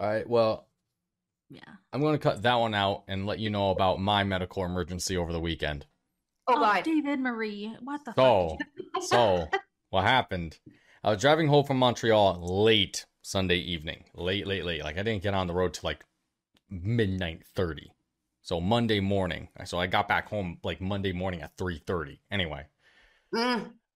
All right, well, Yeah. I'm going to cut that one out and let you know about my medical emergency over the weekend. Oh, God. David Marie, what the So, fuck? what happened? I was driving home from Montreal late Sunday evening. Late. Like, I didn't get on the road till like midnight 30. So, Monday morning. So, I got back home like Monday morning at 3:30. Anyway.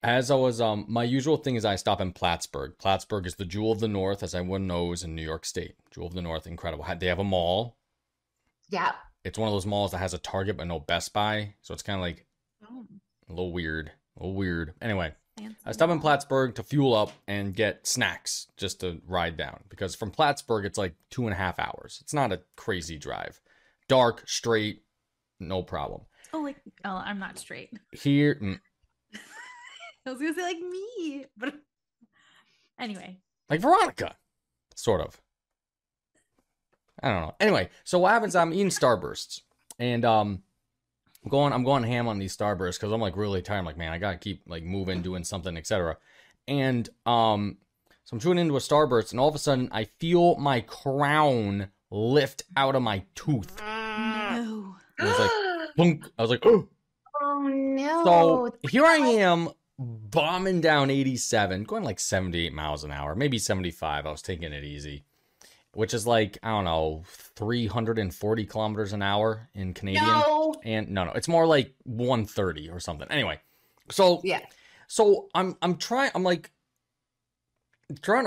As I was, my usual thing is I stop in Plattsburgh. Plattsburgh is the jewel of the North, as everyone knows, in New York State. Jewel of the North, incredible. They have a mall. Yeah. It's one of those malls that has a Target but no Best Buy. So, it's kind of like a little weird. Anyway, I stop in Plattsburgh to fuel up and get snacks just to ride down. Because from Plattsburgh, it's like 2.5 hours. It's not a crazy drive. Dark, straight, no problem. Oh, I'm not straight. Here, I was gonna say like me, but anyway. like Veronica, sort of. I don't know. Anyway, so what happens? I'm eating Starbursts, and I'm going ham on these Starbursts because I'm like really tired. I'm like, man, I gotta keep like moving, doing something, etc. And so I'm chewing into a Starburst, and all of a sudden I feel my crown lift out of my tooth. No. And I was like, plunk. I was like, oh. Oh, no. So here I am, bombing down 87, going like 78 miles an hour, maybe 75. I was taking it easy, which is like, I don't know, 340 kilometers an hour in Canadian. No. And no, it's more like 130 or something. Anyway, so yeah. So I'm trying to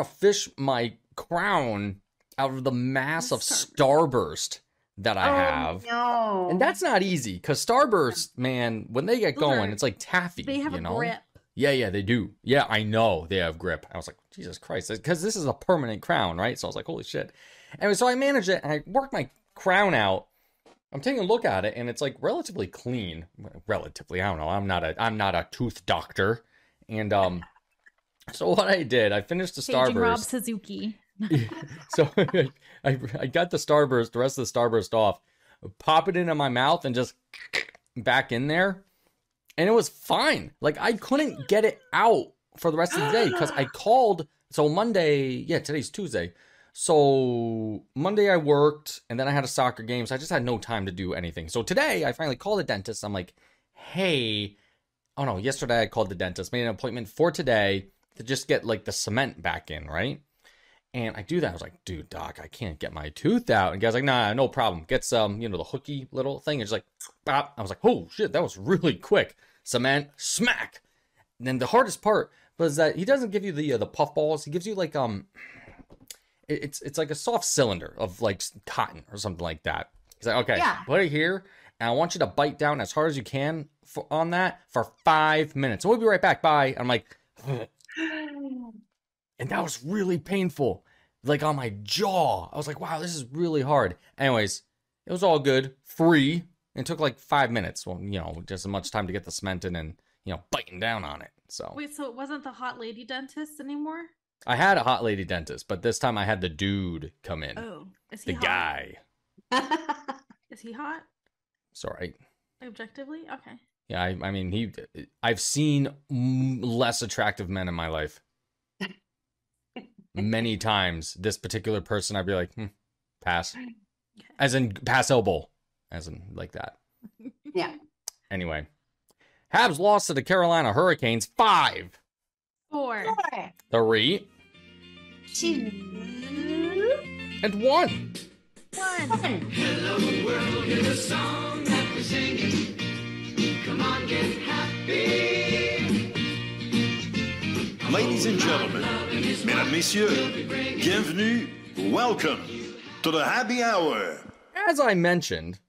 fish my crown out of the mass of Starburst that I have. No. And that's not easy because Starburst, man, when they get going, it's like taffy. They have a grip. Yeah, they do. Yeah, I know they have grip. I was like, Jesus Christ, because this is a permanent crown, right? So I was like, holy shit. Anyway, so I managed it and I worked my crown out. I'm taking a look at it and it's like relatively clean. Relatively, I don't know. I'm not a tooth doctor. And so what I did, I finished the Starburst. Rob Suzuki. So I got the Starburst, the rest of the Starburst off, pop it into my mouth and just back in there. And it was fine. Like I couldn't get it out for the rest of the day because I called. So Monday, yeah, today's Tuesday. So Monday I worked and then I had a soccer game. So I just had no time to do anything. So today I finally called the dentist. I'm like, hey, oh no, yesterday I called the dentist, made an appointment for today to just get like the cement back in, right? And I do that. I was like, dude, doc, I can't get my tooth out. And the guy's like, nah, no problem. Get some, the hooky little thing. It's like, bop. I was like, oh shit, that was really quick. Cement, smack. And then the hardest part was that he doesn't give you the puff balls. He gives you like it's like a soft cylinder of like cotton or something like that. He's like, okay, put it here, and I want you to bite down as hard as you can on that for 5 minutes. So we'll be right back. Bye. And I'm like, and that was really painful, like on my jaw. I was like, wow, this is really hard. Anyways, it was all good, free. It took like 5 minutes. Well, just as much time to get the cement in and, biting down on it. So wait, so it wasn't the hot lady dentist anymore? I had a hot lady dentist, but this time I had the dude come in. Oh, is he the hot? guy? Is he hot? Sorry. Objectively, okay. Yeah, I mean, I've seen less attractive men in my life. Many times, this particular person, I'd be like, pass. Okay. As in, pass elbow. As in, like that. Yeah. Anyway. Habs lost to the Carolina Hurricanes 5. 4. 3. 2. And 1. 1. Hello world, here's a song that we're singing. Come on, get happy. Ladies and gentlemen, mesdames, messieurs, bienvenue, welcome to the Happy Hour. As I mentioned,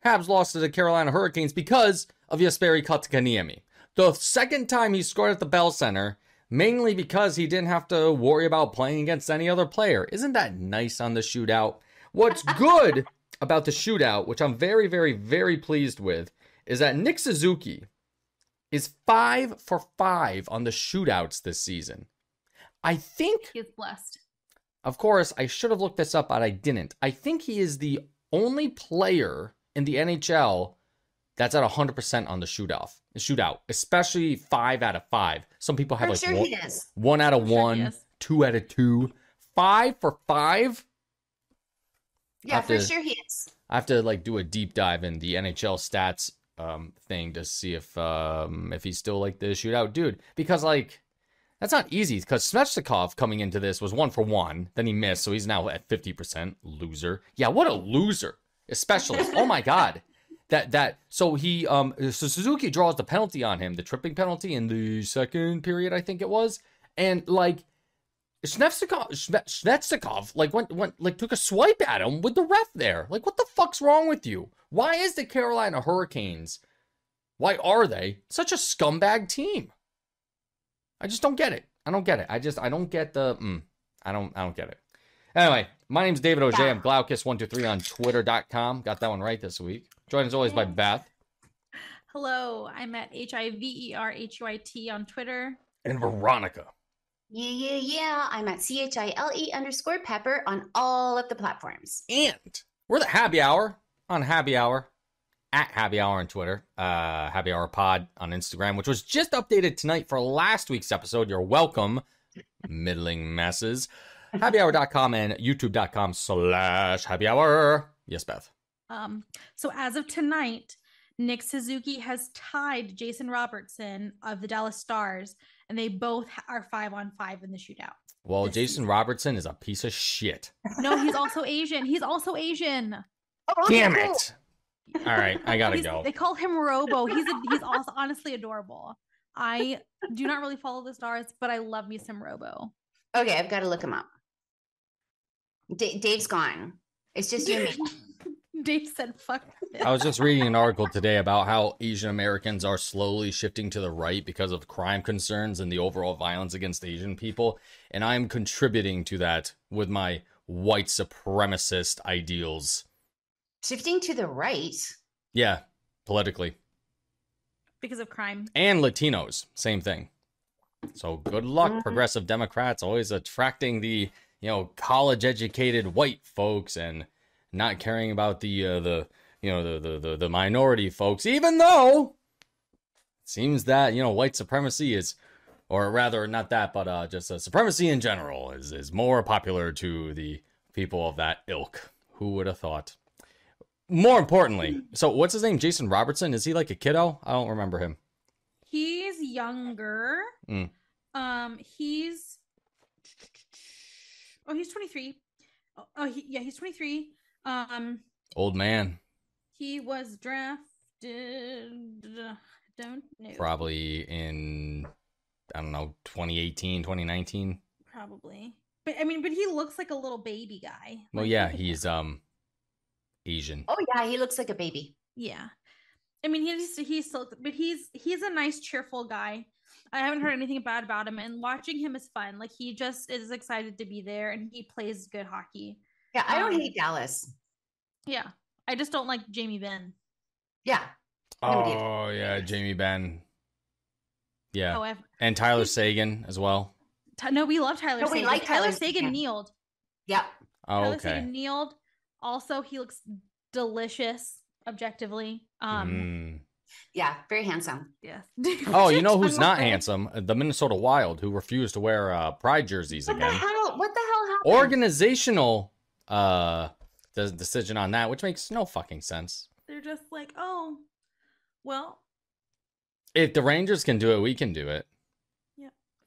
Habs lost to the Carolina Hurricanes because of Jesperi Kotkaniemi. The second time he scored at the Bell Center, mainly because he didn't have to worry about playing against any other player. Isn't that nice on the shootout? What's good about the shootout, which I'm very, very, very pleased with, is that Nick Suzuki is 5 for 5 on the shootouts this season. I think he's blessed. Of course, I should have looked this up, but I didn't. I think he is the only player in the NHL that's at 100% on the shootout, especially 5 out of 5. Some people have he is. 1 out of 1, 2 out of 2, 5 for 5? Yeah, Have for to- sure he is. I have to like do a deep dive in the NHL stats thing to see if he's still like the shootout dude, because like that's not easy, because Svechnikov coming into this was 1 for 1, then he missed, so he's now at 50%. Loser. Yeah, what a loser. A specialist. Oh my god. So Suzuki draws the penalty on him, the tripping penalty in the second period, I think it was, and like Svechnikov like went like took a swipe at him with the ref there. Like, what the fuck's wrong with you? Why is the Carolina Hurricanes, why are they such a scumbag team? I just don't get it. I don't get it. I don't get the I don't get it. Anyway, my name's David Auger. I'm Glaucus123 on Twitter.com. Got that one right this week. Joined as always by Beth. Hello, I'm at HIVERHUIT on Twitter. And Veronica. Yeah. I'm at CHILE_Pepper on all of the platforms. And we're the Happy Hour on Happy Hour. At Happy Hour on Twitter. Happy Hour Pod on Instagram, which was just updated tonight for last week's episode. You're welcome, middling messes. HappyHour.com and YouTube.com/Happy Hour. Yes, Beth. So as of tonight, Nick Suzuki has tied Jason Robertson of the Dallas Stars, and they both are 5-on-5 in the shootout. Well, This Jason season. Robertson is a piece of shit. No, he's also Asian. He's also Asian. Oh, okay, Damn cool. it. All right, I gotta He's- go. They call him Robo. He's also honestly adorable. I do not really follow the Stars, but I love me some Robo. Okay, I've got to look him up. Dave's gone. It's just you and me. Dave said, "Fuck this." I was just reading an article today about how Asian Americans are slowly shifting to the right because of crime concerns and the overall violence against Asian people. And I'm contributing to that with my white supremacist ideals. Shifting to the right. Yeah, politically. because of crime. And Latinos, same thing. So good luck, progressive Democrats, always attracting the, college educated white folks and not caring about the minority folks, even though it seems that, white supremacy is, or rather not that, but just supremacy in general is more popular to the people of that ilk. Who would have thought? More importantly, so what's his name? Jason Robertson? Is he like a kiddo? I don't remember him. He's younger. Mm. He's 23. He's 23. Old man. He was drafted. Don't know. Probably in, I don't know, 2018, 2019. Probably. But he looks like a little baby guy. Well, Like, yeah, look at he's him. Asian. Oh yeah, he looks like a baby. Yeah. He's still, but he's a nice, cheerful guy. I haven't heard anything bad about him, and watching him is fun. Like, he just is excited to be there, and he plays good hockey. Yeah, I don't hate Dallas. Yeah. I just don't like Jamie Benn. Yeah. Nobody- Oh, yeah, Jamie Benn. Yeah. However, And Tyler Sagan as well. no, we love Tyler No, Sagan. we like Tyler Sagan Sagan. kneeled. Yeah. Oh, Tyler okay. Sagan kneeled. Also, he looks delicious, objectively. Yeah. Very handsome. Yes. Oh, you know who's not handsome? The Minnesota Wild, who refused to wear pride jerseys What the again. hell? What the hell happened? Organizational decision on that, which makes no fucking sense. They're just like, oh, well, If the Rangers can do it, we can do it.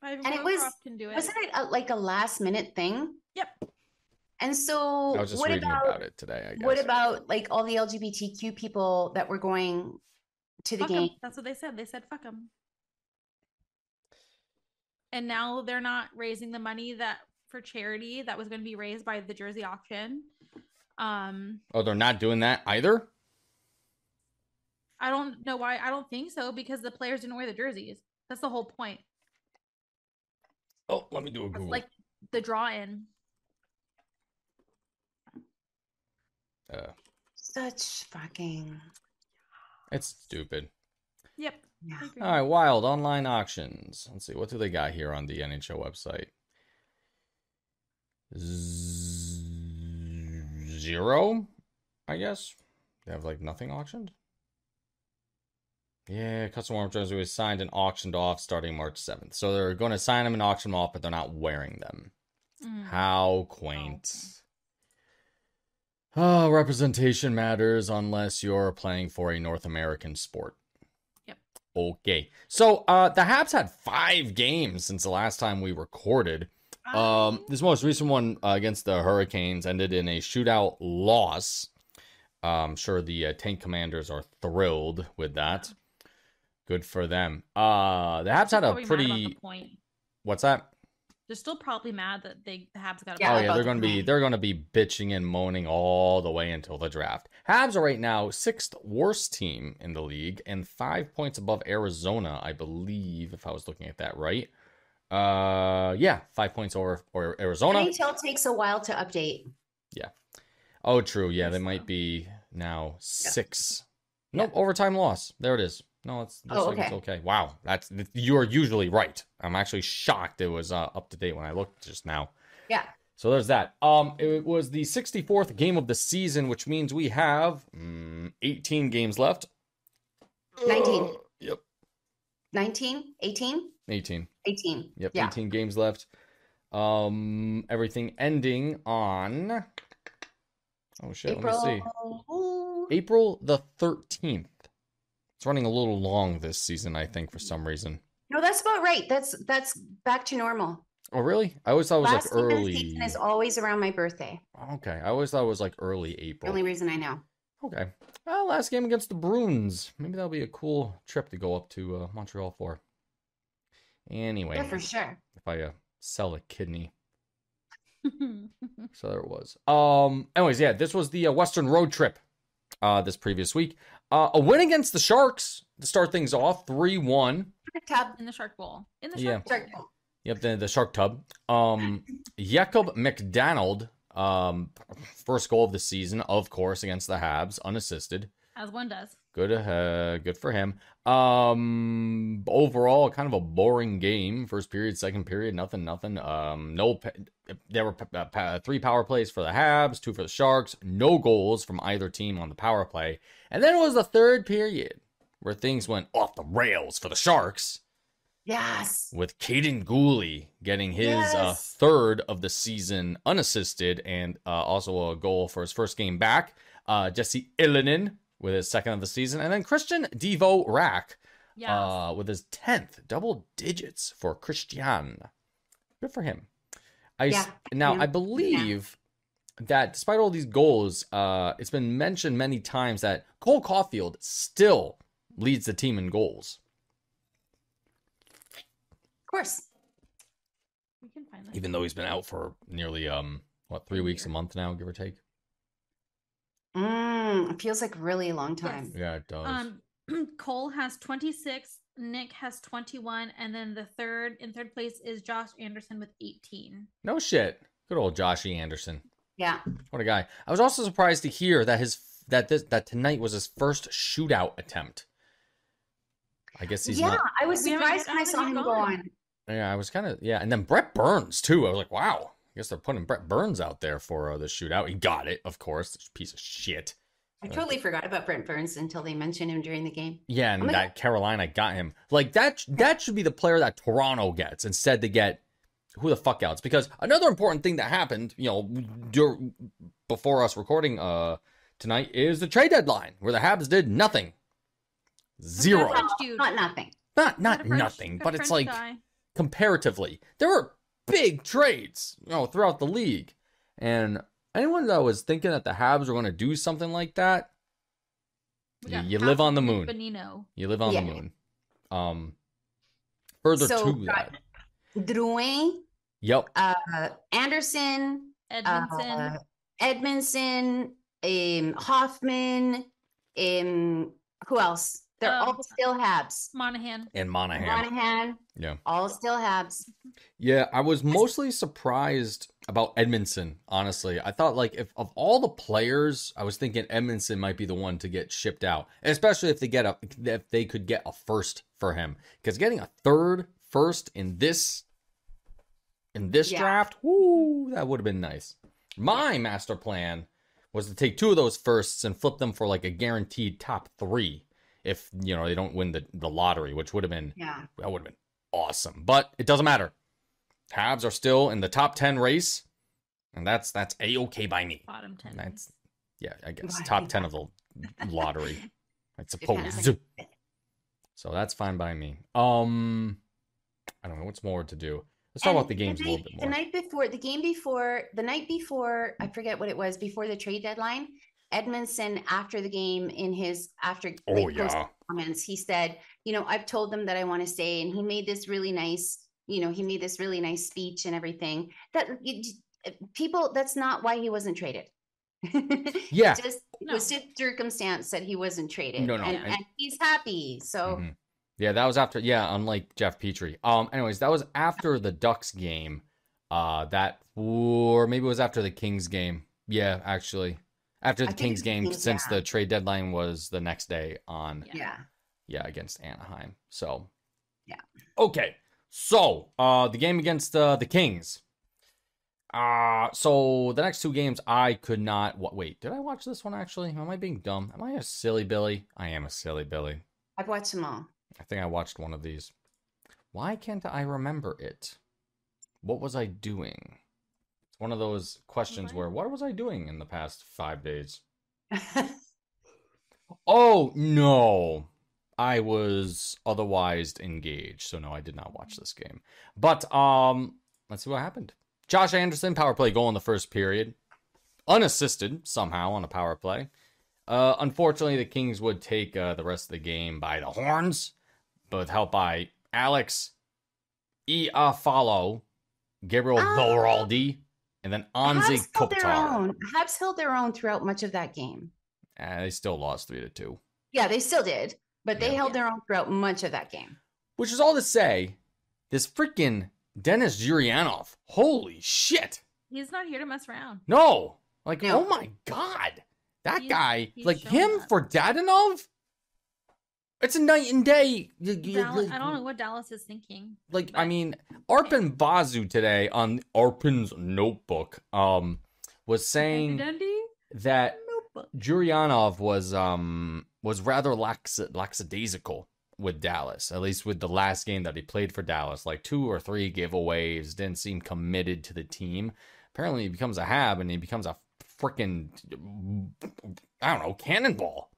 Ivan And it was- Provorov can do it. Wasn't it like a last minute thing? Yep. And so I was just what reading about about it today, I guess. what about like all the LGBTQ people that were going to the Fuck 'em. game? That's what they said. They said, fuck them. And now they're not raising the money that for charity that was going to be raised by the jersey auction. Oh, they're not doing that either? I don't know why. I don't think so, because the players didn't wear the jerseys. That's the whole point. Oh, let me do a It's Google. like the draw in. Such fucking It's stupid. Yep. yeah. I agree. All right, Wild online auctions. Let's see, what do they got here on the NHL website? Zero, I guess. They have like nothing auctioned. Yeah, custom warm jerseys was signed and auctioned off starting March 7th. So they're going to sign them and auction them off, but they're not wearing them. How quaint. Oh, representation matters unless you're playing for a North American sport. Yep. Okay. So, the Habs had 5 games since the last time we recorded. This most recent one against the Hurricanes ended in a shootout loss. I'm sure the Tank Commanders are thrilled with that. Good for them. The Habs had a Probably mad about pretty... the point. What's that? They're still probably mad that the Habs got a Yeah, Oh point. yeah, about they're gonna be bitching and moaning all the way until the draft. Habs are right now 6th worst team in the league and 5 points above Arizona, I believe, if I was looking at that right. Yeah, 5 points over or Arizona. NHL takes a while to update. Oh, true. Yeah, they So. might be now 6. Yeah. Nope, overtime loss. There it is. No, it's looks Oh, like it's okay. okay. Wow, you're usually right. I'm actually shocked it was up to date when I looked just now. Yeah. So there's that. It was the 64th game of the season, which means we have 18 games left. 19. Yep, 19? 18? 18. 18. Yep, Yeah. 18 games left. Everything ending on. Oh shit! Let me see. Ooh. April the 13th. It's running a little long this season, I think, for some reason. No, that's about right. That's back to normal. Oh, really? I always thought it was Last like week of the early. season is always around my birthday. Okay, I always thought it was like early The April. only reason I know. Okay. Well, last game against the Bruins. Maybe that'll be a cool trip to go up to Montreal for. Anyway, Yeah, for sure. if I sell a kidney. So there it was. Anyways, yeah, this was the Western road trip this previous week. A win against the Sharks to start things off, 3-1. Tab. In the Shark Bowl. In the Yeah. Shark Shark Bowl. Yep, the Shark Tub. Jacob McDonald, first goal of the season, of course, against the Habs, unassisted. As one does. Good for him. Overall, kind of a boring game. First period, second period, nothing. There were 3 power plays for the Habs, 2 for the Sharks. No goals from either team on the power play. And then it was the third period where things went off the rails for the Sharks, Yes. with Caden Gooley getting his Yes. third of the season unassisted and also a goal for his first game back. Jesse Ylönen with his second of the season. And then Christian Devo Rack Yeah. with his 10th, double digits for Christian. Good for him. Yeah. Now, Yeah. I believe that despite all these goals, it's been mentioned many times that Cole Caulfield still leads the team in goals. Of course. We can find that. Even though he's been out for nearly 3 weeks, a month now, give or take. It feels like a really long time. Yeah, it does. Cole has 26, Nick has 21, and then in third place is Josh Anderson with 18. No shit. Good old Joshy Anderson. Yeah. What a guy. I was also surprised to hear that that tonight was his first shootout attempt. I guess he's Yeah, not. I was We haven't surprised when I had saw him him go on. on. Yeah, I was kind of, and then Brett Burns too. I was like, wow. I guess they're putting Brett Burns out there for the shootout. He got it, of course. This piece of shit. I totally forgot about Brent Burns until they mentioned him during the game. Yeah, and Oh my that Carolina got him. Like that should be the player that Toronto gets instead to get who the fuck else. Because another important thing that happened, before us recording tonight is the trade deadline where the Habs did nothing. Zero. That French dude. Not nothing. Not That French- nothing, that but it's French like guy. comparatively, there were big trades, throughout the league. And anyone that was thinking that the Habs were going to do something like that, We got you live on the Patrick moon. Bonino. You live on Yeah. the moon. Further So, to that. Drouin, Yep. Anderson, Edmondson. Edmondson, Hoffman, who else? They're all still Habs. Monahan. And Monahan. Monahan, Yeah. all still Habs. Yeah, I was mostly surprised about Edmondson, honestly. I thought, like, if of all the players, I was thinking Edmondson might be the one to get shipped out, especially if they could get a first for him. Because getting a third first in this Yeah. draft, whoo, that would have been nice. My master plan was to take 2 of those firsts and flip them for like a guaranteed top 3 if they don't win the lottery, which would have been Yeah. that would have been awesome. But it doesn't matter. Habs are still in the top 10 race, and that's A-okay by me. Bottom 10. That's, yeah, I guess Right. top 10 of the lottery, I suppose. So that's fine by me. I don't know what's more to do. Let's talk about the games a little bit more. The night before, I forget what it was, before the trade deadline, Edmondson, after the game, post comments, he said, I've told them that I want to stay, and he made this really nice, speech and everything. That's not why he wasn't traded. Yeah. It was just circumstance that he wasn't traded. No, and he's happy. So Mhm. Yeah, that was after. Yeah, unlike Jeff Petrie. Anyways, that was after the Ducks game. Or maybe it was after the Kings game. Yeah, actually, after the Kings game, since the trade deadline was the next day on. Yeah, against Anaheim. So. Yeah. Okay, so the game against the Kings. So the next two games I could not. Wait, did I watch this one actually? Am I being dumb? Am I a silly Billy? I am a silly Billy. I've watched them all. I think I watched one of these. Why can't I remember it? What was I doing? It's one of those questions where, what was I doing in the past 5 days? Oh, no. I was otherwise engaged. So, no, I did not watch this game. But, let's see what happened. Josh Anderson, power play goal in the first period. Unassisted, somehow, on a power play. Unfortunately, the Kings would take the rest of the game by the horns, but with help by Alex Iafallo, Gabriel Villaraldi, and then Anze Kopitar. Habs held their own throughout much of that game. They still lost 3-2. Yeah, they still did, but they held their own throughout much of that game. Which is all to say, this freaking Denis Gurianov, holy shit. He's not here to mess around. No. Oh my God. That guy, like him for Dadonov? It's a night and day. I don't know what Dallas is thinking. I mean, Arpin Bazu today on Arpin's notebook was saying that Gurianov was rather lackadaisical with Dallas, at least with the last game that he played for Dallas. Like 2 or 3 giveaways, didn't seem committed to the team. Apparently he becomes a Hab and he becomes a freaking, I don't know, cannonball.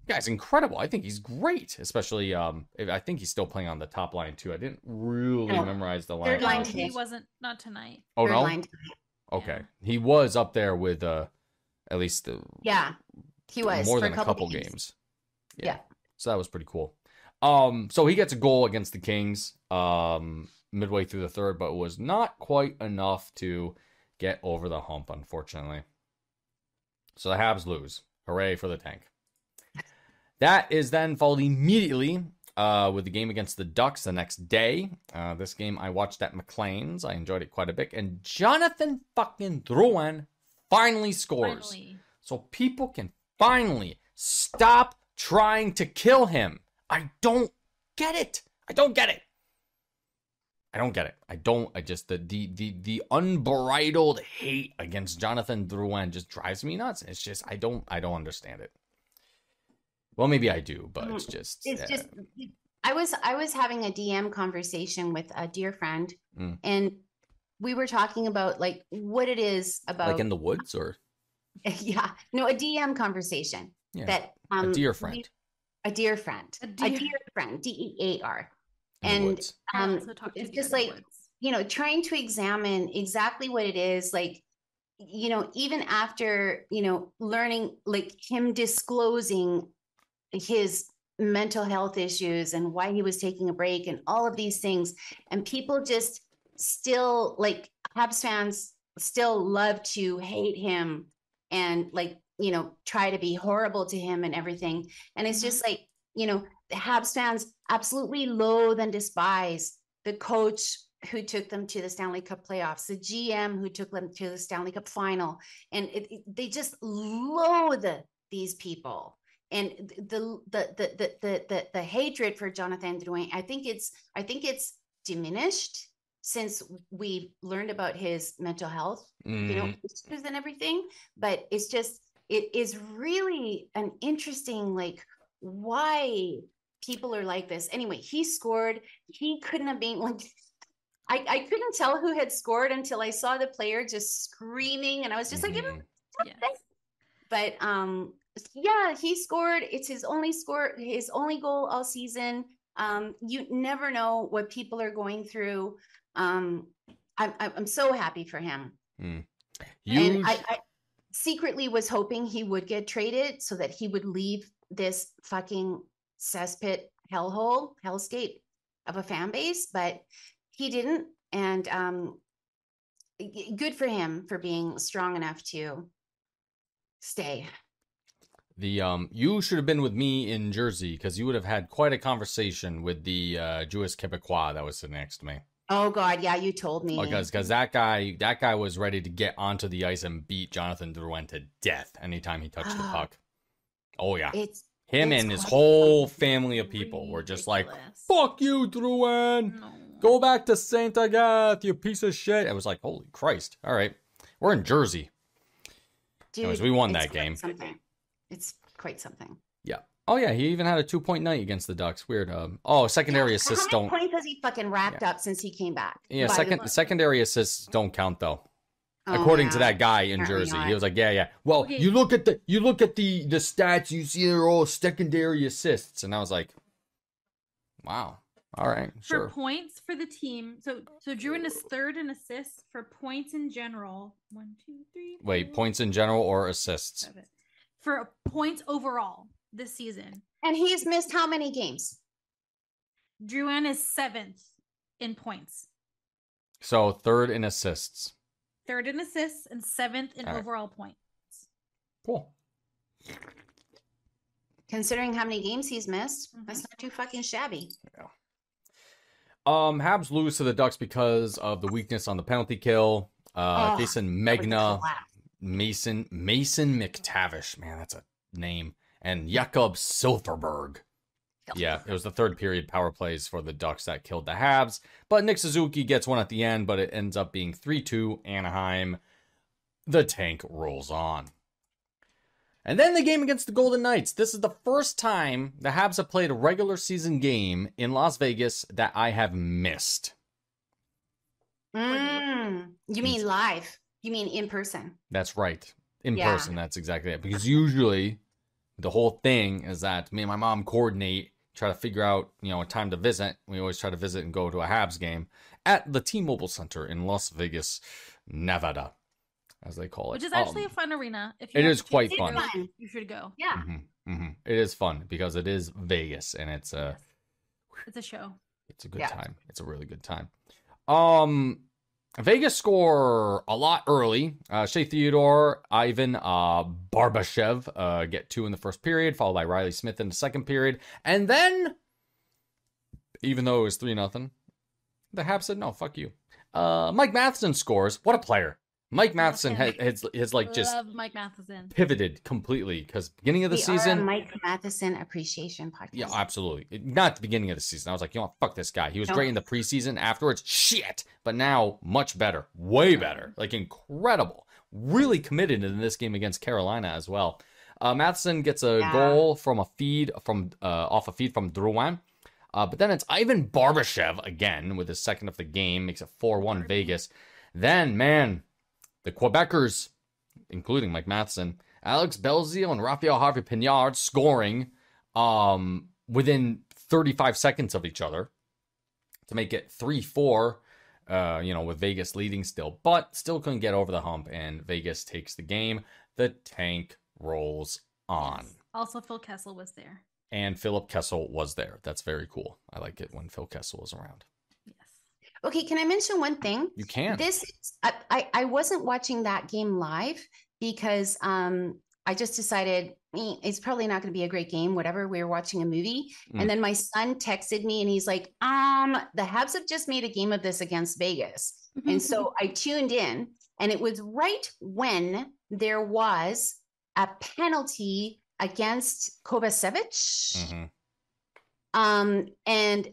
Guy's incredible. I think he's great, especially I think he's still playing on the top line too. I didn't really memorize the line. Third line He wasn't, not tonight. Oh Third no. line. Okay, he was up there with at least he was more for than a couple games. Yeah. So that was pretty cool. So he gets a goal against the Kings midway through the third, but was not quite enough to get over the hump, unfortunately. So the Habs lose. Hooray for the Tank. That is then followed immediately with the game against the Ducks the next day. This game I watched at McLean's. I enjoyed it quite a bit. And Jonathan fucking Drouin finally scores. So people can finally stop trying to kill him. I don't get it. The unbridled hate against Jonathan Drouin just drives me nuts. It's just, I don't understand it. Well, maybe I do, but it's just. I was having a DM conversation with a dear friend, and we were talking about what it is about. Like in the woods, or. A DM conversation. Yeah. That a dear friend. A dear friend. A dear friend. DEAR. And it's just trying to examine exactly what it is, even after, learning, him disclosing his mental health issues and why he was taking a break and all of these things. And people just still, Habs fans still love to hate him and try to be horrible to him and everything. And it's just the Habs fans absolutely loathe and despise the coach who took them to the Stanley Cup playoffs, the GM who took them to the Stanley Cup final. And they just loathe these people. And the hatred for Jonathan Drouin, I think it's diminished since we learned about his mental health, issues and everything. But it is really an interesting, why people are like this. Anyway, he scored. He couldn't have been I couldn't tell who had scored until I saw the player just screaming, and I was just like, Yes. but yeah, he scored. It's his only goal all season. You never know what people are going through. I'm so happy for him. And I secretly was hoping he would get traded so that he would leave this fucking cesspit hellscape of a fan base, but he didn't. And good for him for being strong enough to stay. You should have been with me in Jersey because you would have had quite a conversation with the Jewish Quebecois that was sitting next to me. Oh God, yeah, you told me. Because that guy was ready to get onto the ice and beat Jonathan Drouin to death anytime he touched the puck. Oh yeah, it's and his whole family of people were just like, "Fuck you, Drouin! No. Go back to Saint Agathe, you piece of shit!" I was like, "Holy Christ! All right, we're in Jersey." Dude, anyways, we won that game. It's quite something. Yeah. Oh yeah, he even had a 2-point night against the Ducks. Weird. Secondary assists don't. How many points has he fucking racked up since he came back? Yeah, secondary assists don't count though. According to that guy in Jersey, he was like, yeah. Well, okay. you look at the stats, you see they're all secondary assists, and I was like, wow. All right, sure. For points for the team, so Drouin is third in assists for points in general. 1, 2, 3. Wait, points in general or assists? 7. For points overall this season. And he's missed how many games? Drouin is 7th in points. So 3rd in assists. 3rd in assists and 7th in overall points. Cool. Considering how many games he's missed, that's not too fucking shabby. Yeah. Habs lose to the Ducks because of the weakness on the penalty kill. Facing Megna, Mason McTavish. Man, that's a name. And Jakob Silfverberg. Yeah, it was the 3rd period power plays for the Ducks that killed the Habs. But Nick Suzuki gets one at the end, but it ends up being 3-2 Anaheim. The tank rolls on. And then the game against the Golden Knights. This is the first time the Habs have played a regular season game in Las Vegas that I have missed. You mean live? You mean in person? That's right. In person, that's exactly it. Because usually the whole thing is that me and my mom coordinate, try to figure out, a time to visit. We always try to visit and go to a Habs game at the T-Mobile Center in Las Vegas, Nevada, as they call it. Which is actually a fun arena. It is quite fun. You should go. Yeah. It is fun because it is Vegas and it's a show. It's a good time. It's a really good time. Vegas score a lot early. Shea Theodore, Ivan Barbashev get 2 in the first period, followed by Riley Smith in the second period. And then, even though it was 3-0, the Habs said, no, fuck you. Mike Matheson scores. What a player. Mike Matheson has like just Mike Matheson pivoted completely because beginning of the season. Are a Mike Matheson appreciation podcast. Yeah, absolutely. Not at the beginning of the season. I was like, fuck this guy. He was great in the preseason. Afterwards, shit. But now, much better. Way better. Like, incredible. Really committed in this game against Carolina as well. Matheson gets a goal from off a feed from Drouin. But then it's Ivan Barbashev again with his second of the game. Makes it 4-1 Vegas. Then, man, the Quebecers, including Mike Matheson, Alex Belzile and Raphael Harvey-Pinard scoring within 35 seconds of each other to make it 3-4, with Vegas leading still. But still couldn't get over the hump, and Vegas takes the game. The tank rolls on. Yes. Also, Phil Kessel was there. And Philip Kessel was there. That's very cool. I like it when Phil Kessel is around. Okay, can I mention one thing? You can. I wasn't watching that game live because I just decided it's probably not going to be a great game, whatever. We were watching a movie. And then my son texted me and he's like, the Habs have just made a game of this against Vegas. And so I tuned in, and it was right when there was a penalty against Kovacevic. And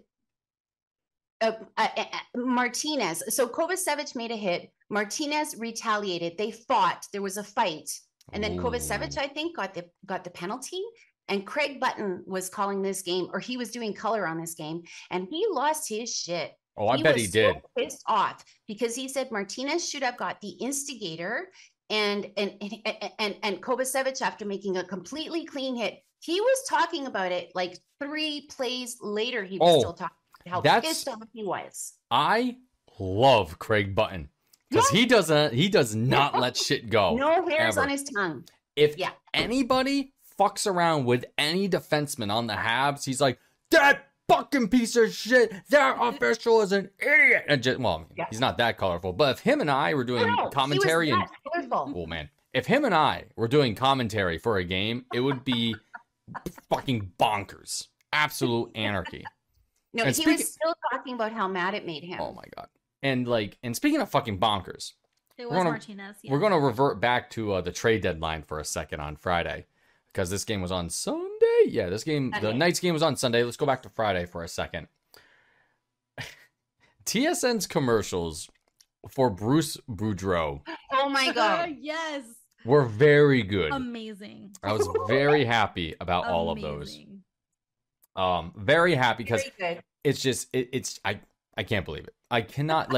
Martinez. So Kovacevic made a hit. Martinez retaliated. They fought. There was a fight, and then Kovacevic, I think, got the penalty. And Craig Button was calling this game, or he was doing color on this game, and he lost his shit. Oh, I bet he did. So pissed off because he said Martinez should have got the instigator and Kovacevic, after making a completely clean hit, he was talking about it like 3 plays later. He was still talking about how pissed off he was. I love Craig Button because he does not let shit go. No hairs ever. on his tongue. If anybody fucks around with any defenseman on the Habs, he's like, that fucking piece of shit, that official is an idiot. And just, he's not that colorful, but if him and I were doing commentary and oh man, if him and I were doing commentary for a game, it would be fucking bonkers. Absolute anarchy. No, and he was still talking about how mad it made him. Oh my God. And speaking of fucking bonkers, it was Martinez. Yeah. We're going to revert back to the trade deadline for a second on Friday because this game was on Sunday. Yeah, the Knights game was on Sunday. Let's go back to Friday for a second. TSN's commercials for Bruce Boudreau. Oh my God. Yes. Were very good. Amazing. I was very happy about all of those. Very happy because it's just, I can't believe it. I cannot,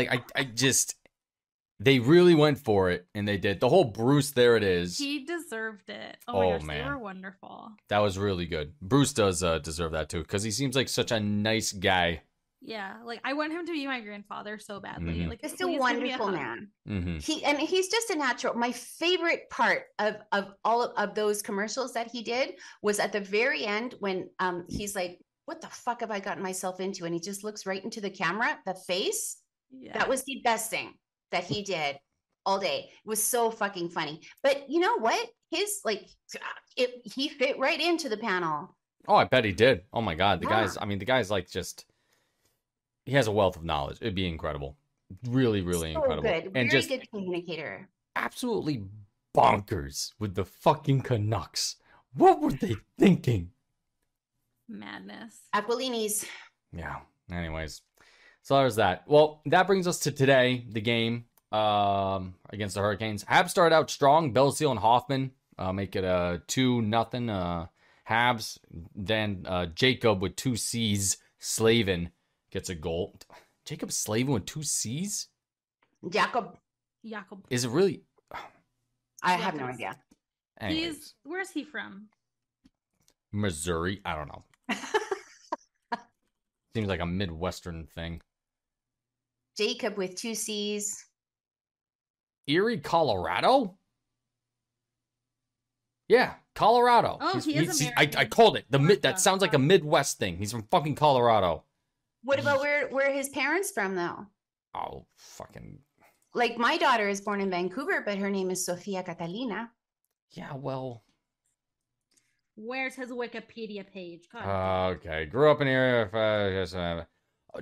they really went for it, and they did. The whole Bruce, there it is. He deserved it. Oh my gosh, man. They were wonderful. That was really good. Bruce does deserve that, too, because he seems like such a nice guy. Yeah, I want him to be my grandfather so badly. Mm-hmm. Just a wonderful man. Mm-hmm. He's just a natural. My favorite part of all of those commercials that he did was at the very end when he's like, what the fuck have I gotten myself into? And he just looks right into the camera, the face. Yeah. That was the best thing that he did all day. It was so fucking funny. But you know what? He fit right into the panel. Oh, I bet he did. Oh my God. The guy's he has a wealth of knowledge. It'd be incredible. Really, really incredible. Good. And very good communicator. Absolutely bonkers with the fucking Canucks. What were they thinking? Madness. Aquilinis. Yeah. Anyways. So there's that. Well, that brings us to today, the game against the Hurricanes. Habs started out strong. Belzile and Hoffman make it a 2-0 Habs. Then Jacob with 2 C's. Slavin gets a goal. Jacob Slavin with 2 C's? Jacob. Is it really? I have no idea. Where's he from? Missouri. I don't know. Seems like a Midwestern thing. Jacob with 2 C's. Erie, Colorado? Yeah, Colorado. Oh, I called it. That sounds like a Midwest thing. He's from fucking Colorado. What about where his parents from, though? Oh, fucking... my daughter is born in Vancouver, but her name is Sofia Catalina. Yeah, well... Where's his Wikipedia page? Okay, grew up in Erie.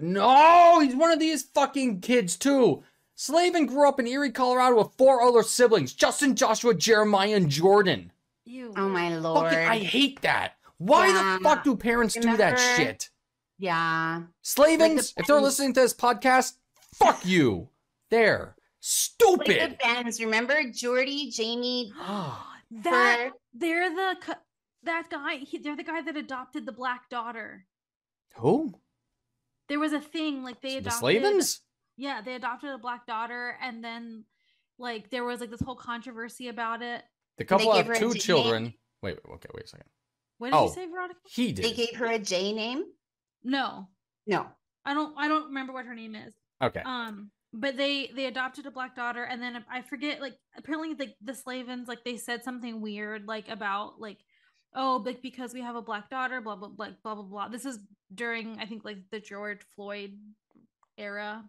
No, he's one of these fucking kids too. Slavin grew up in Erie, Colorado with 4 other siblings: Justin, Joshua, Jeremiah, and Jordan. Ew. Oh my Lord! I hate that. Why the fuck do parents do that shit? Yeah. Slavins, if they're listening to this podcast, fuck you. They're stupid. Like the bands, remember Jordy, Jamie? They're that guy. They're the guy that adopted the black daughter. Who? There was a thing they adopted the Slavins. Yeah, they adopted a black daughter, and then there was this whole controversy about it. The couple have 2 children. Wait a second. What did you say, Veronica? He did. They gave her a J name? No. I don't remember what her name is. Okay. But they adopted a black daughter, and then I forget. Apparently, the Slavins they said something weird about because we have a black daughter, blah blah blah blah blah blah. This is during I think the George Floyd era.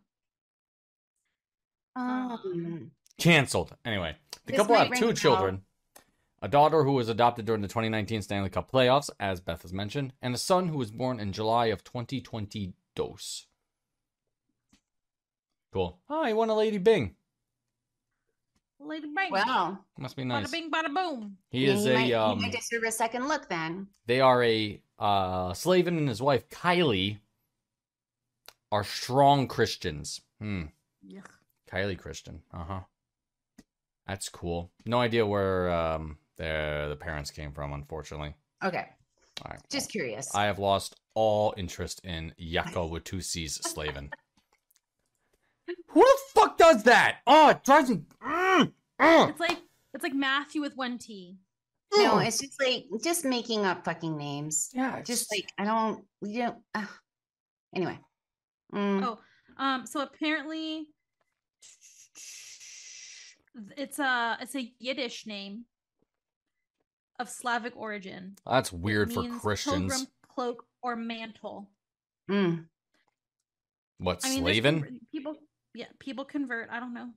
Canceled. Anyway, the couple have 2 children. A daughter who was adopted during the 2019 Stanley Cup playoffs, as Beth has mentioned, and a son who was born in July of 2020. Cool. Oh, he won a Lady Bing. Lady Bing. Wow. Must be nice. Bada bing, bada boom. He might deserve a second look then. They are a Slavin and his wife Kylie are strong Christians. Yuck. Kylie Christian. That's cool. No idea where the parents came from, unfortunately. Okay. All right. Just curious. I have lost all interest in Yakko with 2 C's Slavin. Who the fuck does that? Oh, it drives me. It's like Matthew with one T. No, it's just like just making up fucking names. Yeah, just like I don't. Anyway. So apparently, it's a Yiddish name of Slavic origin. That's weird for Christians. Pilgrim, cloak, or mantle. What, Slaven? People convert. I don't know.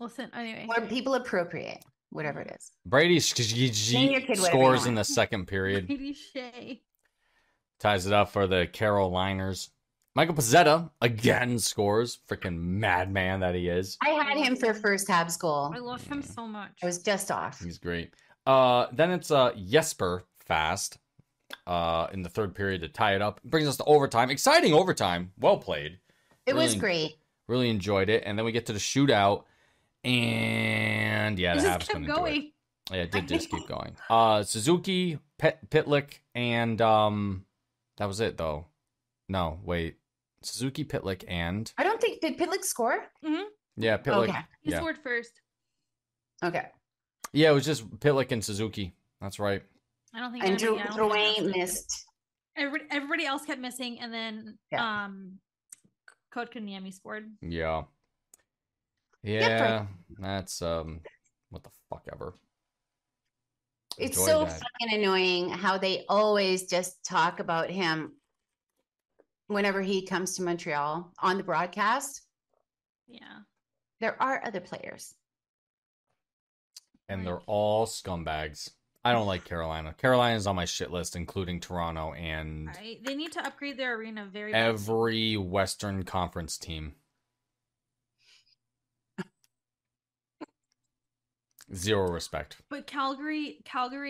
Listen, anyway. Or people appropriate, whatever it is. Brady scores in the second period. Brady Shea ties it up for the Caroliners. Michael Pezzetta again scores. Freaking madman that he is. I had him for first Habs goal. I love him so much. I was just off. He's great. Then it's Jesper Fast in the third period to tie it up. Brings us to overtime. Exciting overtime. Well played. It was great. Really enjoyed it. And then we get to the shootout. And yeah, the Habs couldn't do it. Yeah, it did just keep going. Suzuki, Pitlick, and that was it though. No, wait. Suzuki, Pitlick, and I don't think did Pitlick score? Mm-hmm. Yeah, Pitlick. Okay. He scored first. Okay. Yeah, it was just Pitlick and Suzuki. That's right. I don't think. And Drouin missed. Everybody else kept missing, and then Kotkaniemi scored. Yeah. Yeah, that's what the fuck ever. It's so fucking annoying how they always just talk about him whenever he comes to Montreal on the broadcast. Yeah. There are other players. And they're all scumbags. I don't like Carolina. Carolina's on my shit list, including Toronto and they need to upgrade their arena every Western Conference team. Zero respect. But Calgary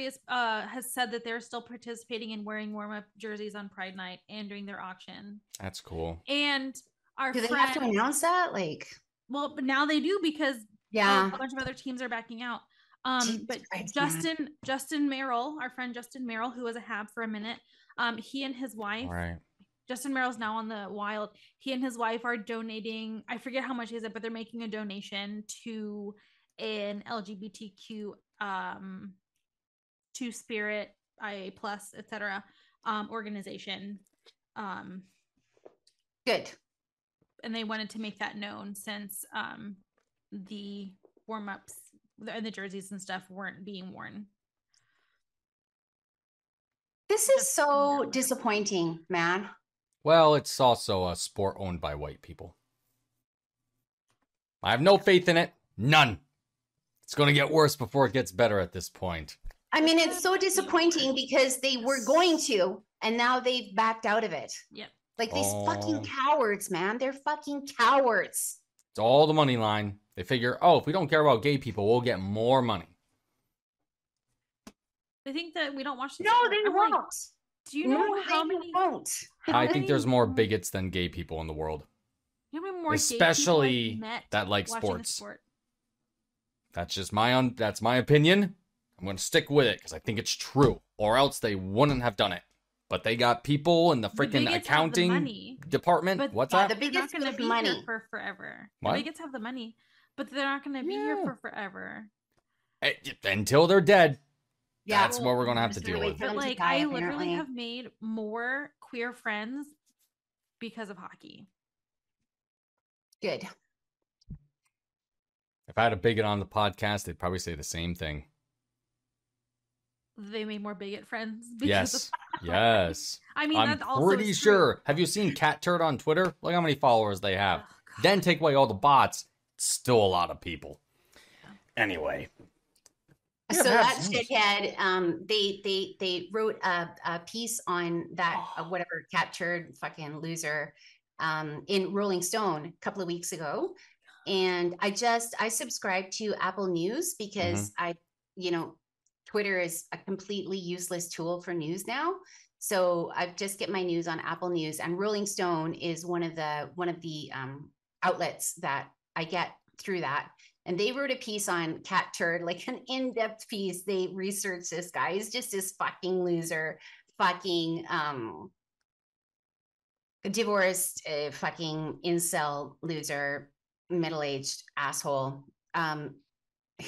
is has said that they're still participating in wearing warm-up jerseys on Pride Night and during their auction. That's cool. And do they have to announce that? Well, but now they do because a bunch of other teams are backing out. But Justin Merrill, our friend Justin Merrill, who was a Hab for a minute, he and his wife. Right. Justin Merrill's now on the Wild. He and his wife are donating. I forget how much is it, but they're making a donation to an LGBTQ Two Spirit, IA plus, etc. Organization. Good. And they wanted to make that known since the warm-ups and the jerseys and stuff weren't being worn. This is so disappointing, man. Well, it's also a sport owned by white people. I have no faith in it. None. It's going to get worse before it gets better at this point. I mean, it's so disappointing because they were going to, and now they've backed out of it. Yep. Like these fucking cowards, man. They're fucking cowards. It's all the money line. They figure, if we don't care about gay people, we'll get more money. They think that we don't watch the No, sport. they won't. Do you know how many? Won't. I think there's more bigots than gay people in the world. You know how many more especially gay people I've met that like watching sports. the sport? That's just that's my opinion. I'm going to stick with it because I think it's true, or else they wouldn't have done it. But they got people in the freaking accounting department. But what's that? The biggest going to be money here for forever. What? The bigots have the money, but they're not going to be here for forever. Until they're dead. Yeah, that's what we're going to have to deal with. But like, I literally have made more queer friends because of hockey. Good. If I had a bigot on the podcast, they'd probably say the same thing. They made more bigot friends. Yes. Yes. I mean, I'm that's also pretty sure. Have you seen Cat Turd on Twitter? Look how many followers they have. Then take away all the bots. Still a lot of people. Anyway. So that shithead, they wrote a piece on that whatever Cat Turd fucking loser in Rolling Stone a couple of weeks ago. And I subscribed to Apple News because Twitter is a completely useless tool for news now. So I just get my news on Apple News, and Rolling Stone is one of the outlets that I get through that. And they wrote a piece on Cat Turd, like an in-depth piece. They researched this guy. He's just this fucking loser, fucking divorced, fucking incel loser, middle-aged asshole,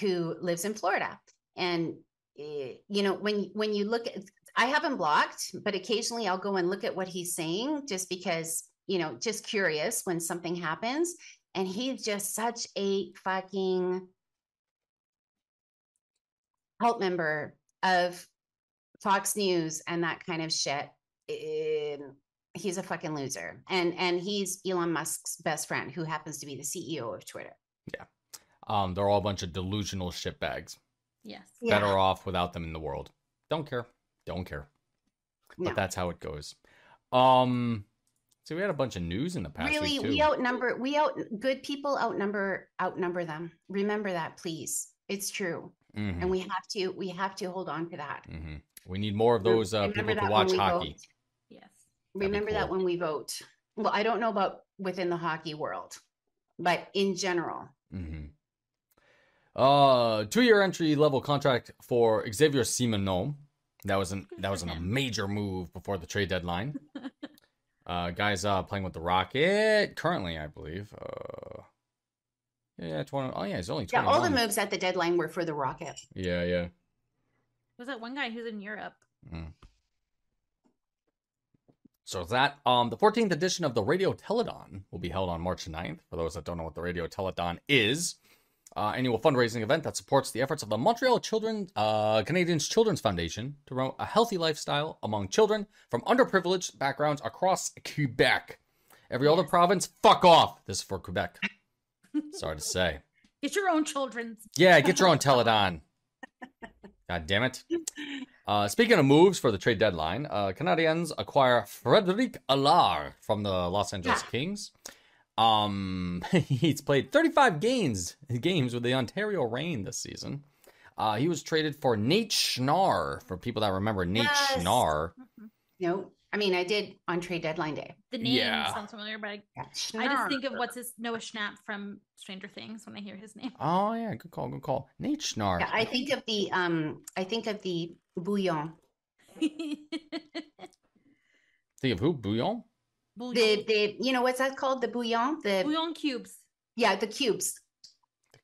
who lives in Florida. And you know, when you look at, I haven't blocked, but occasionally I'll go and look at what he's saying, just because, you know, just curious when something happens. And he's just such a fucking cult member of Fox News and that kind of shit. He's a fucking loser. And he's Elon Musk's best friend, who happens to be the CEO of Twitter. Yeah. They're all a bunch of delusional shitbags. Yes. Better off without them in the world. Don't care. Don't care. But No. that's how it goes. So we had a bunch of news in the past Really, week too. good people outnumber them. Remember that, please. It's true. Mhm. And we have to hold on to that. Mhm. We need more of those people Remember to that watch when we hockey. vote. Yes. Remember that cool. when we vote. Well, I don't know about within the hockey world, but in general. Mm-hmm. 2-year entry level contract for Xavier Simoneau. That was a major move before the trade deadline. Guys playing with the Rocket currently, I believe. Yeah, 20. Oh yeah, he's only 21. Yeah, all the moves at the deadline were for the Rocket. Yeah. Was that one guy who's in Europe? So that the 14th edition of the Radio Telethon will be held on March 9th. For those that don't know what the Radio Telethon is, annual fundraising event that supports the efforts of the Montreal Canadians Children's Foundation to promote a healthy lifestyle among children from underprivileged backgrounds across Quebec. Every other province, fuck off. This is for Quebec. Sorry to say. Get your own children's. Yeah, get your own Telethon. God damn it. Speaking of moves for the trade deadline, Canadiens acquire Frédéric Allard from the Los Angeles Kings. He's played 35 games with the Ontario Reign this season. He was traded for Nate Schnarr, for people that remember Nate Schnarr. No, I mean, I did on trade deadline day. The name sounds familiar, but I just Schnarr. think of Noah Schnapp from Stranger Things when I hear his name. Oh yeah, good call. Nate Schnarr. Yeah, I think of the bouillon. Think of who? Bouillon? The you know what's that called? The bouillon? The bouillon cubes. Yeah, the cubes.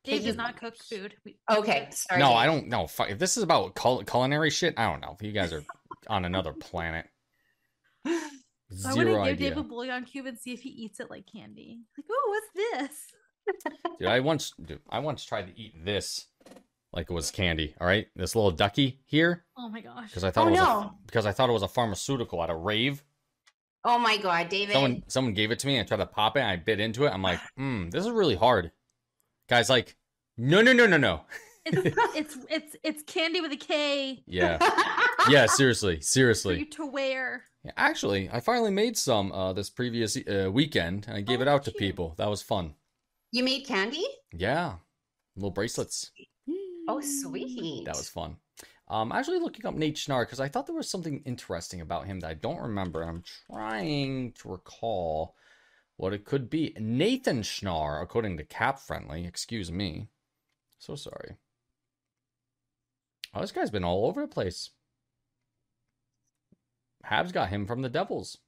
Dave does not cook food. Okay, sorry. No, Dave. I don't know. If this is about culinary shit, I don't know. You guys are on another planet. So I want to give Dave a bouillon cube and see if he eats it like candy. Like, oh, what's this? Dude, I once tried to eat this like it was candy. All right, this little ducky here. Oh my gosh! Because I thought it was a pharmaceutical at a rave. Oh my god, David! Someone gave it to me and I tried to pop it. And I bit into it. I'm like, this is really hard. Guys, like, no. It's candy with a K. Yeah. Yeah. Seriously. For you to wear. Yeah, actually, I finally made some this previous weekend, and I gave it out to people. That was fun. You made candy? Yeah, little bracelets. Oh, sweet. That was fun. Actually looking up Nate Schnarr because I thought there was something interesting about him that I don't remember. I'm trying to recall what it could be. Nathan Schnarr, according to Cap Friendly. Excuse me. So sorry. Oh, this guy's been all over the place. Habs got him from the Devils.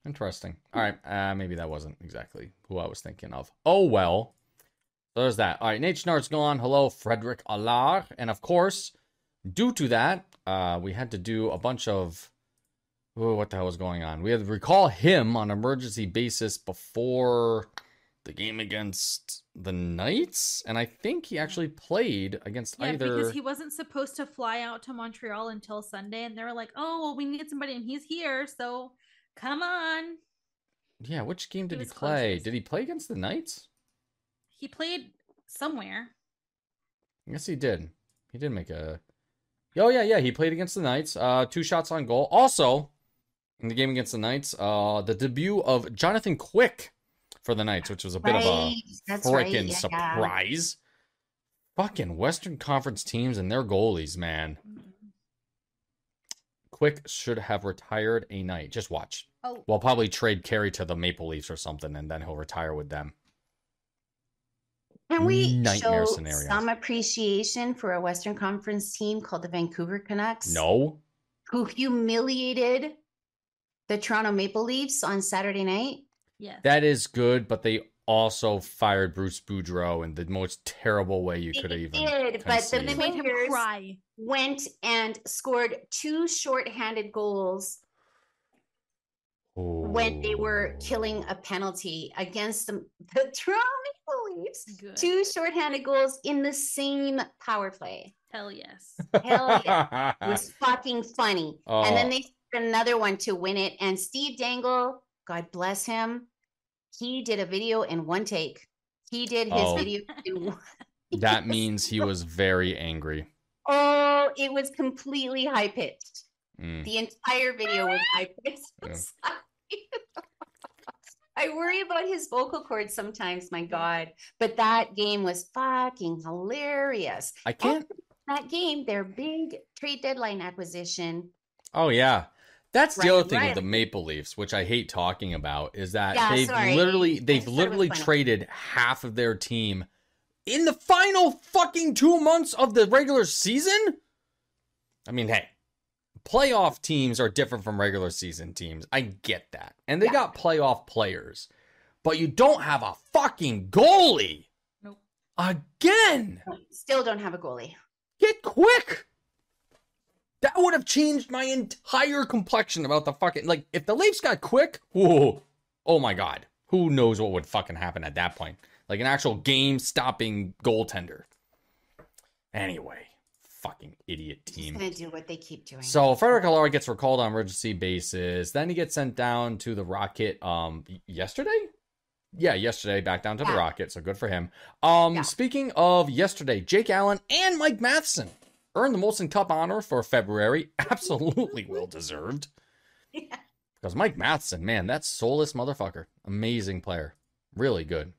Interesting. All right. Maybe that wasn't exactly who I was thinking of. Oh, well. So there's that. All right. Nate Schnarr's gone. Hello, Frédéric Allard. And of course, due to that, we had to do a bunch of... Oh, what the hell was going on? We had to recall him on an emergency basis before the game against the Knights. And I think he actually played against either... because he wasn't supposed to fly out to Montreal until Sunday. And they were like, oh, well, we need somebody. And he's here. So come on. Yeah, which game did he play? Closest. Did he play against the Knights? He played somewhere. Yes, he did. He did make a... Oh, yeah. He played against the Knights. 2 shots on goal. Also, in the game against the Knights, the debut of Jonathan Quick for the Knights, which was a bit of a freaking surprise. Fucking Western Conference teams and their goalies, man. Quick should have retired a night. Just watch. Oh. We'll probably trade Carey to the Maple Leafs or something, and then he'll retire with them. Can we Nightmare show scenarios. some appreciation for a Western Conference team called the Vancouver Canucks? No. Who humiliated the Toronto Maple Leafs on Saturday night. Yes. That is good, but they also fired Bruce Boudreau in the most terrible way you could have even did, but the conceive. Made him Flyers cry. went and scored 2 shorthanded goals when they were killing a penalty against the Toronto Maple Leafs. Good. 2 shorthanded goals in the same power play. Hell yes. Hell yeah. It was fucking funny. Oh. And then they scored another one to win it. And Steve Dangle, God bless him, he did a video in one take. He did his video in one. That means he was very angry. Oh, it was completely high pitched. Mm. The entire video was high pitched. Yeah. I worry about his vocal cords sometimes, my God. But that game was fucking hilarious. I can't. And that game, their big trade deadline acquisition. Oh yeah, that's the Right, other thing right. with the Maple Leafs, which I hate talking about, is that Yeah, they've sorry. literally I just thought it was funny. traded half of their team in the final fucking 2 months of the regular season. I mean, hey, playoff teams are different from regular season teams. I get that, and they Yeah. got playoff players, but you don't have a fucking goalie. Nope. Again. Still don't have a goalie. Get quick. That would have changed my entire complexion about the fucking, like, if the Leafs got quick, whoa, oh my God, who knows what would fucking happen at that point? Like an actual game-stopping goaltender. Anyway, fucking idiot Just team. gonna do what they keep doing. So Frederick Allard gets recalled on emergency basis. Then he gets sent down to the Rocket yesterday? Yeah, yesterday, back down to the Yeah. Rocket, so good for him. Yeah. Speaking of yesterday, Jake Allen and Mike Matheson earned the Molson Cup honor for February. Absolutely well deserved. Yeah. Because Mike Matheson, man, that soulless motherfucker. Amazing player. Really good.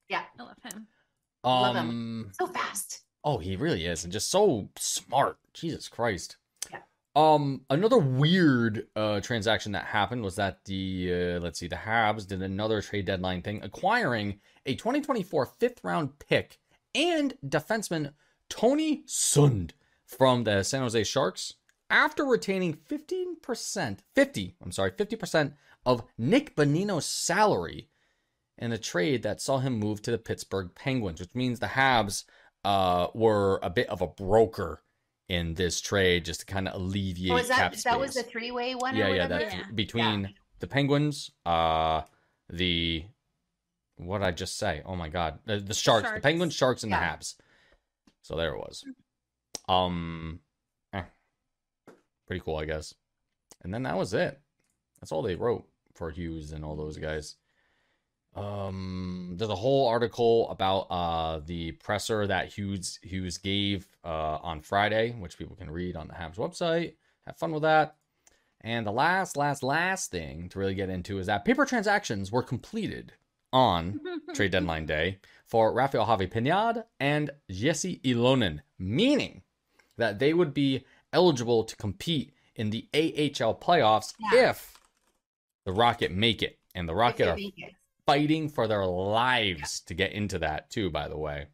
Yeah. I love him. Love him. So fast. Oh, he really is, and just so smart. Jesus Christ. Yeah. Another weird transaction that happened was that the Habs did another trade deadline thing, acquiring a 2024 15th-round pick and defenseman Tony Sund from the San Jose Sharks after retaining 50% of Nick Bonino's salary in a trade that saw him move to the Pittsburgh Penguins, which means the Habs were a bit of a broker in this trade just to kind of alleviate Oh, is cap that space. was the 3-way one? Yeah, or yeah, whatever? that Yeah. between the Penguins, what did I just say? Oh my God, the Sharks, the Sharks. Penguins, Sharks, and Yeah. the Habs. So there it was. Pretty cool, I guess. And then that was it. That's all they wrote for Hughes and all those guys. There's a whole article about the presser that Hughes gave on Friday, which people can read on the Habs website. Have fun with that. And the last thing to really get into is that paper transactions were completed on trade deadline day for Rafael Javi Pinard and Jesse Ilonen, meaning that they would be eligible to compete in the AHL playoffs if the Rocket make it. And the Rocket are fighting for their lives to get into that too, by the way.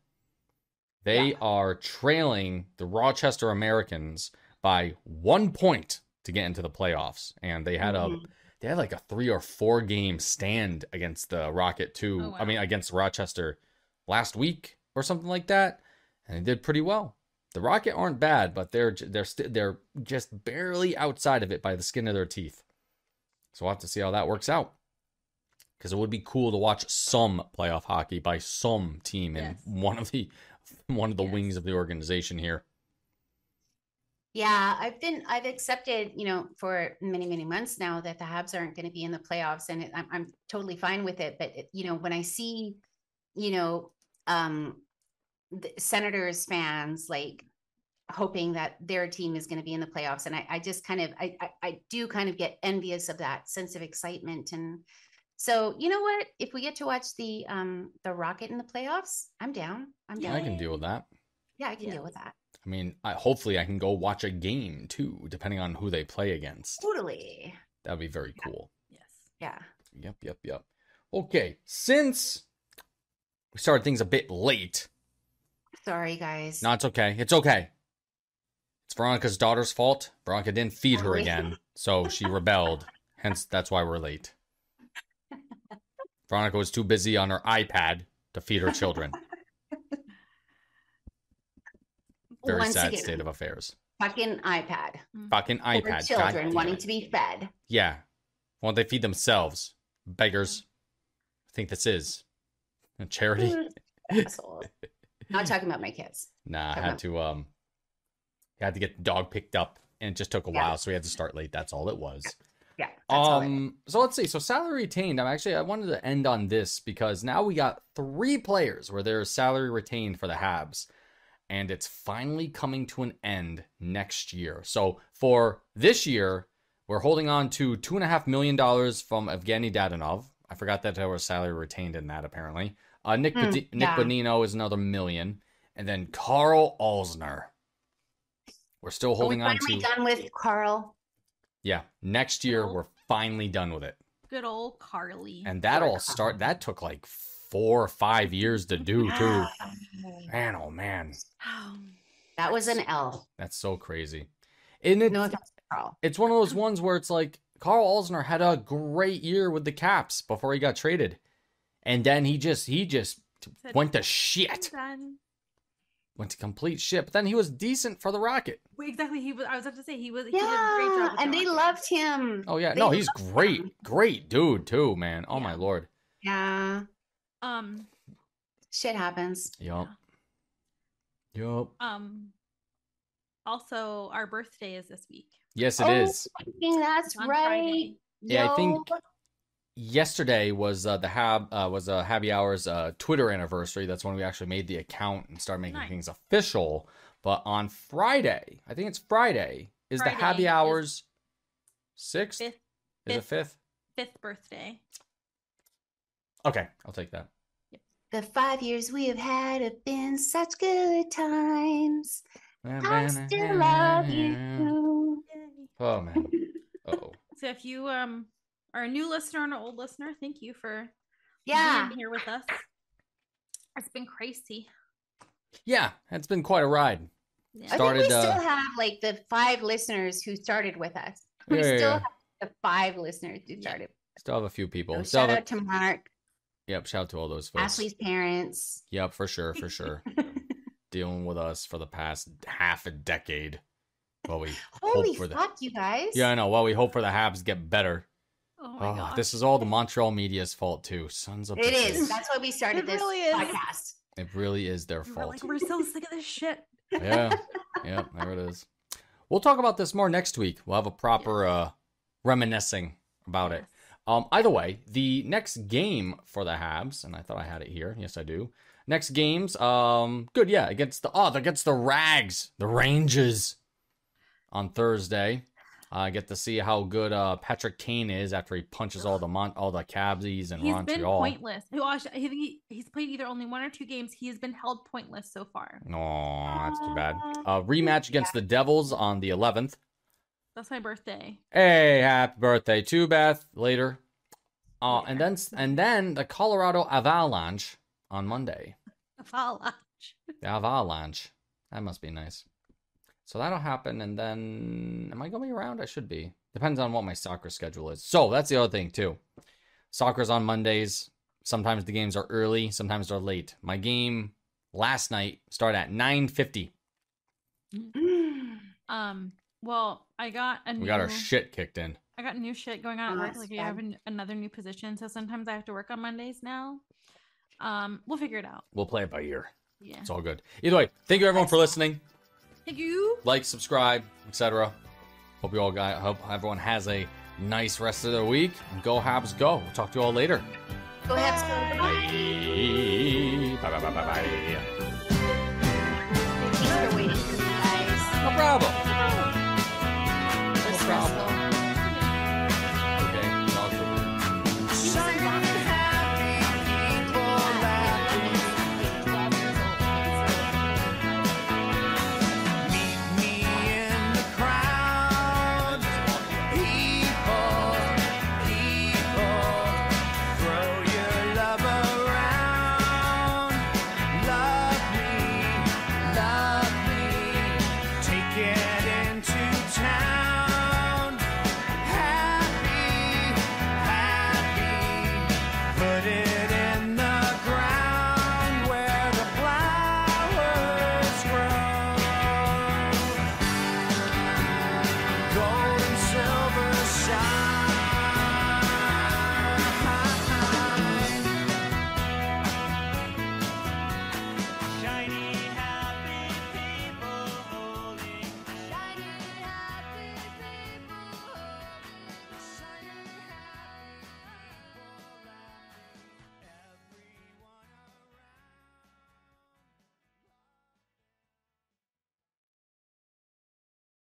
They are trailing the Rochester Americans by 1 point to get into the playoffs. And they had like a 3 or 4 game stand against the Rocket too. Oh, wow. I mean, against Rochester last week or something like that. And they did pretty well. The Rocket aren't bad, but they're just barely outside of it by the skin of their teeth. So we'll have to see how that works out. Because it would be cool to watch some playoff hockey by some team in one of the wings of the organization here. Yeah, I've accepted, for many, many months now that the Habs aren't going to be in the playoffs, and I'm totally fine with it. But when I see, the Senators fans like hoping that their team is going to be in the playoffs, and I just kind of I do kind of get envious of that sense of excitement. And so, you know what? If we get to watch the Rocket in the playoffs, I'm down. Yeah, I can deal with that. Yeah, I can deal with that. I mean, hopefully I can go watch a game too, depending on who they play against. Totally. That'd be very cool. Yes. Yeah. Yep. Okay, since we started things a bit late. Sorry, guys. No, it's okay. It's okay. It's Veronica's daughter's fault. Veronica didn't feed her again, so she rebelled. Hence, that's why we're late. Veronica was too busy on her iPad to feed her children. Very Once sad again, state of affairs. fucking iPad. Fucking For iPad. God children damn wanting it. to be fed. Yeah. Won't they feed themselves? Beggars. I think this is a charity. Assholes. Not talking about my kids. Nah, I had to get the dog picked up, and it just took a while, so we had to start late. That's all it was. Yeah. That's all it is. So let's see. So salary retained. I wanted to end on this because now we got 3 players where there's salary retained for the Habs, and it's finally coming to an end next year. So for this year, we're holding on to $2.5 million from Evgeny Dadonov. I forgot that there was salary retained in that, apparently. Nick Bonino is another $1 million. And then Carl Alzner. We're still holding on to... finally done with Carl. Yeah, next year we're finally done with it. Good old Carly. And that took like 4 or 5 years to do, too. Man, oh man. That was an L. That's so crazy. And No offense to Carl. it's one of those ones where it's like, Carl Alzner had a great year with the Caps before he got traded. And then he just went to shit. Went to complete shit. But then he was decent for the Rocket. Exactly. I was about to say he did a great Yeah, job. and they loved him. Oh yeah. They No, he's loved great. him. Great dude too, man. Oh my lord. Yeah. Shit happens. Yup. Also, our birthday is this week. Yes, it is. That's On right. Friday. Yeah, I think Yo. yesterday was Happy Hour's Twitter anniversary. That's when we actually made the account and started making Nice. things official. But on Friday, I think it's Friday, is the Friday Happy is Hour's 6th? Fifth, Is it 5th? 5th birthday. Okay, I'll take that. The 5 years we have had have been such good times. I still love you. Oh man. Uh-oh. So if you are a new listener and an old listener, thank you for Yeah. being here with us. It's been crazy. Yeah, it's been quite a ride. Yeah. I think Started, we still have like the 5 listeners who started with us. We Yeah, still yeah. have the 5 listeners who started. Still have a few people. So Still shout have out to Mark, Yep, shout out to all those folks. Ashley's parents. Yep, for sure, for sure. Dealing with us for the past half a decade. Well, we Holy hope for the fuck, you guys. Yeah, I know. Well, we hope for the Habs get better. Oh my gosh. This is all the Montreal media's fault too. Sons of It bitches. is. That's why we started It this really is. podcast. It really is their We're fault. like, we're so sick of this shit. Yeah. Yeah, there it is. We'll talk about this more next week. We'll have a proper reminiscing about it. Either way, the next game for the Habs, and I thought I had it here. Yes, I do. Next games, good, yeah, against the Rags, the Rangers on Thursday. I get to see how good Patrick Kane is after he punches all the Cabsies in He's Montreal. been pointless. I think he's played either only 1 or 2 games. He has been held pointless so far. Oh, that's too bad. Rematch against the Devils on the 11th. That's my birthday. Hey, happy birthday to Beth later. And then the Colorado Avalanche on Monday. Avalanche. The Avalanche. That must be nice. So that'll happen, and then am I going to be around? I should be. Depends on what my soccer schedule is. So that's the other thing too. Soccer's on Mondays. Sometimes the games are early, sometimes they're late. My game last night started at 9:50. Well, we got our shit kicked in. I got new shit going on at Oh, work. that's Like I have another new position, so sometimes I have to work on Mondays now. We'll figure it out. We'll play it by ear. Yeah. It's all good. Either way, thank you everyone for listening. Thank you. Like, subscribe, etc. Hope everyone has a nice rest of their week. And go Habs, go. We'll talk to you all later. Go Habs, go. Bye. Bye. Bye. Bye. Bye. Bye.